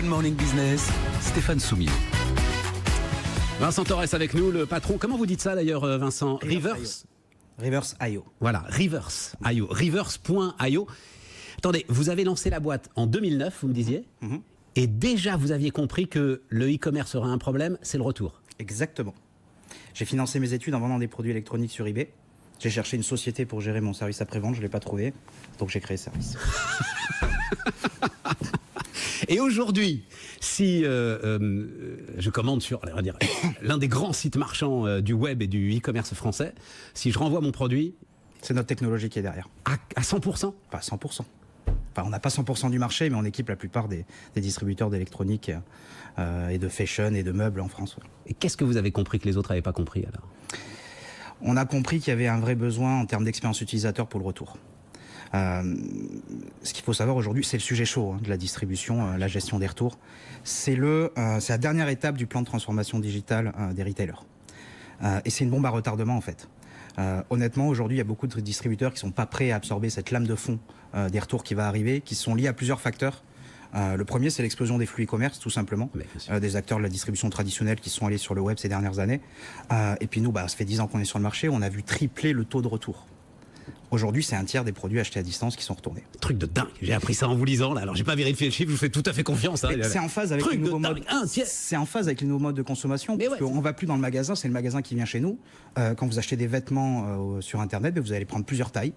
Good Morning Business, Stéphane Soumier. Vincent Torres avec nous, le patron. Comment vous dites ça d'ailleurs, Vincent? Reverse.io. Voilà, Reverse.io. Reverse.io. Attendez, vous avez lancé la boîte en 2009, vous me disiez, et déjà vous aviez compris que le e-commerce aurait un problème, c'est le retour. Exactement. J'ai financé mes études en vendant des produits électroniques sur eBay. J'ai cherché une société pour gérer mon service après-vente, je ne l'ai pas trouvé, donc j'ai créé ce service. Et aujourd'hui, si je commande sur, on va dire, l'un des grands sites marchands du web et du e-commerce français, si je renvoie mon produit... C'est notre technologie qui est derrière. À 100%? Pas à 100%. Enfin, on n'a pas 100% du marché, mais on équipe la plupart des distributeurs d'électronique et de fashion et de meubles en France. Et qu'est-ce que vous avez compris que les autres n'avaient pas compris alors? On a compris qu'il y avait un vrai besoin en termes d'expérience utilisateur pour le retour. Ce qu'il faut savoir aujourd'hui, c'est le sujet chaud de la distribution, la gestion des retours. C'est la dernière étape du plan de transformation digitale des retailers. Et c'est une bombe à retardement en fait. Honnêtement, aujourd'hui, il y a beaucoup de distributeurs qui ne sont pas prêts à absorber cette lame de fond des retours qui va arriver, qui sont liés à plusieurs facteurs. Le premier, c'est l'explosion des flux e-commerce, tout simplement. Des acteurs de la distribution traditionnelle qui sont allés sur le web ces dernières années. Et puis nous, ça fait 10 ans qu'on est sur le marché, on a vu tripler le taux de retour. Aujourd'hui, c'est un tiers des produits achetés à distance qui sont retournés. Truc de dingue. J'ai appris ça en vous lisant là. Alors, j'ai pas vérifié le chiffre. Je vous fais tout à fait confiance. C'est en phase avec les nouveaux modes. C'est en phase avec les nouveaux modes de consommation. Parce qu'on va plus dans le magasin, c'est le magasin qui vient chez nous. Quand vous achetez des vêtements sur Internet, vous allez prendre plusieurs tailles.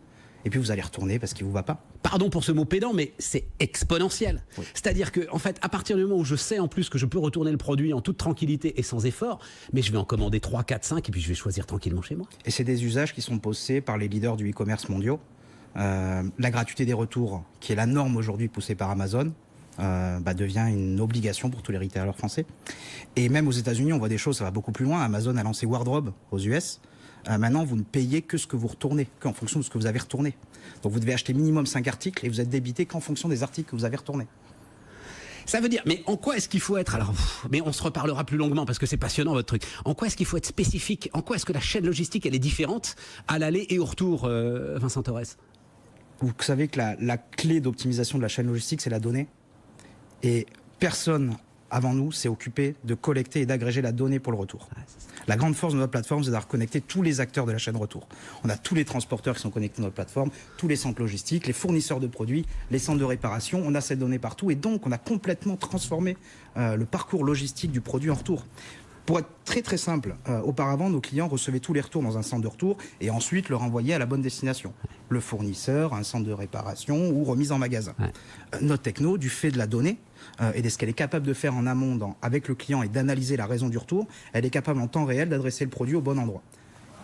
Et puis vous allez retourner parce qu'il ne vous va pas. Pardon pour ce mot pédant, mais c'est exponentiel. Oui. C'est-à-dire que, en fait, à partir du moment où je sais en plus que je peux retourner le produit en toute tranquillité et sans effort, mais je vais en commander 3, 4, 5 et puis je vais choisir tranquillement chez moi. Et c'est des usages qui sont posés par les leaders du e-commerce mondiaux. La gratuité des retours, qui est la norme aujourd'hui poussée par Amazon, devient une obligation pour tous les retailers français. Et même aux États-Unis, on voit des choses, ça va beaucoup plus loin. Amazon a lancé Wardrobe aux US. Maintenant, vous ne payez que ce que vous retournez, qu'en fonction de ce que vous avez retourné. Donc vous devez acheter minimum 5 articles et vous êtes débité qu'en fonction des articles que vous avez retournés. Ça veut dire, mais en quoi est-ce qu'il faut être, alors, mais on se reparlera plus longuement parce que c'est passionnant votre truc, en quoi est-ce qu'il faut être spécifique, en quoi est-ce que la chaîne logistique elle est différente à l'aller et au retour, Vincent Torres? Vous savez que la clé d'optimisation de la chaîne logistique, c'est la donnée. Et personne avant nous s'est occupé de collecter et d'agréger la donnée pour le retour. La grande force de notre plateforme, c'est d'avoir connecté tous les acteurs de la chaîne retour. On a tous les transporteurs qui sont connectés à notre plateforme, tous les centres logistiques, les fournisseurs de produits, les centres de réparation. On a cette donnée partout et donc on a complètement transformé le parcours logistique du produit en retour. Pour être très très simple, auparavant, nos clients recevaient tous les retours dans un centre de retour et ensuite le renvoyaient à la bonne destination. Le fournisseur, un centre de réparation ou remise en magasin. Notre techno, du fait de la donnée et de ce qu'elle est capable de faire en amont avec le client et d'analyser la raison du retour, elle est capable en temps réel d'adresser le produit au bon endroit.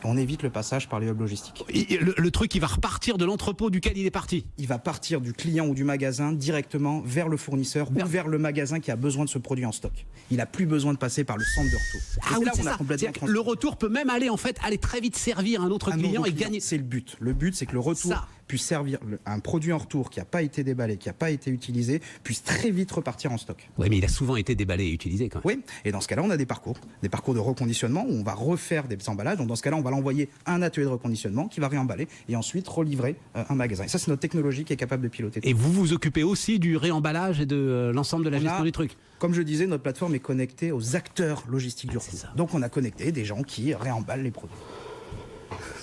On évite le passage par les hubs logistiques. Le truc, il va repartir de l'entrepôt duquel il est parti. Il va partir du client ou du magasin directement vers le fournisseur ou vers le magasin qui a besoin de ce produit en stock. Il n'a plus besoin de passer par le centre de retour. Ah oui, c'est ça. Le retour peut même aller très vite servir un autre client et gagner. C'est le but. Le but, c'est que le retour puisse servir un produit en retour qui n'a pas été déballé, qui n'a pas été utilisé, puisse très vite repartir en stock. Oui, mais il a souvent été déballé et utilisé quand même. Oui, et dans ce cas-là, on a des parcours de reconditionnement où on va refaire des emballages. Donc dans ce cas-là, on va l'envoyer à un atelier de reconditionnement qui va réemballer et ensuite relivrer un magasin. Et ça, c'est notre technologie qui est capable de piloter. Et vous vous occupez aussi du réemballage et de l'ensemble de la gestion du truc. Comme je disais, notre plateforme est connectée aux acteurs logistiques du retour. Donc on a connecté des gens qui réemballent les produits.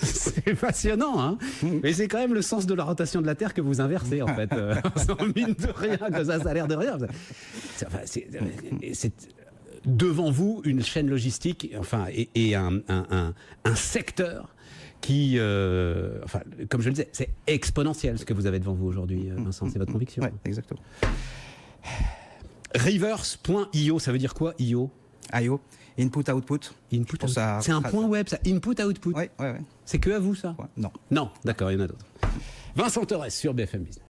C'est passionnant, hein. Mais c'est quand même le sens de la rotation de la Terre que vous inversez, en fait. Sans mine de rien, que ça a l'air de rien. C'est devant vous une chaîne logistique, et un secteur qui, comme je le disais, c'est exponentiel ce que vous avez devant vous aujourd'hui, Vincent. C'est votre conviction. Oui, exactement. Reverse.io, ça veut dire quoi, IO? IO, input, output. C'est un point web, ça. Input, output. Oui. C'est que à vous, ça? Non. Non, d'accord, il y en a d'autres. Vincent Torres sur BFM Business.